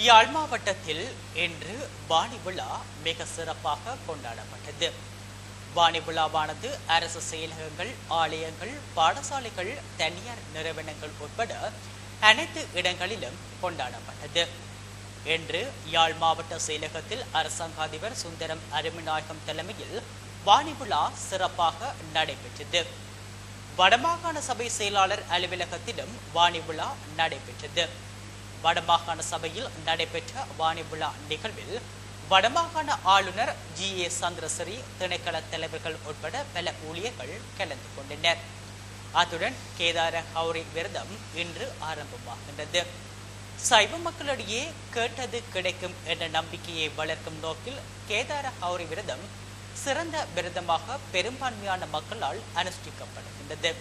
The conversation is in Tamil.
யாழ் மாவட்டத்தில் இன்று வாணி விழா மிக சிறப்பாக கொண்டாடப்பட்டது. வாணி விழாவானது அரசு செயலகங்கள், ஆலயங்கள், பாடசாலைகள், தனியார் நிறுவனங்கள் உட்பட அனைத்து இடங்களிலும் கொண்டாடப்பட்டது. இன்று யாழ் மாவட்ட செயலகத்தில் அரசாங்க அதிபர் சுந்தரம் அருமிநாயகம் தலைமையில் வாணி விழா சிறப்பாக நடைபெற்றது. வடமாகாண சபை செயலாளர் அலுவலகத்திலும் வாணி விழா நடைபெற்றது. வடமாகாண சபையில் நடைபெற்ற வாணி விழா நிகழ்வில் வடமாகாண ஆளுநர் G.A. சந்திரசிறி, திணைக்கள தலைவர்கள் உட்பட பல ஊழியர்கள் கலந்து கொண்டனர். அத்துடன் கேதார ஹௌரி விரதம் இன்று ஆரம்பமாகின்றது. சைவ மக்களிடையே கேட்டது கிடைக்கும் என்ற நம்பிக்கையை வளர்க்கும் நோக்கில் கேதார ஹௌரி விரதம் சிறந்த விரதமாக பெரும்பான்மையான மக்களால் அனுஷ்டிக்கப்படுகின்றது.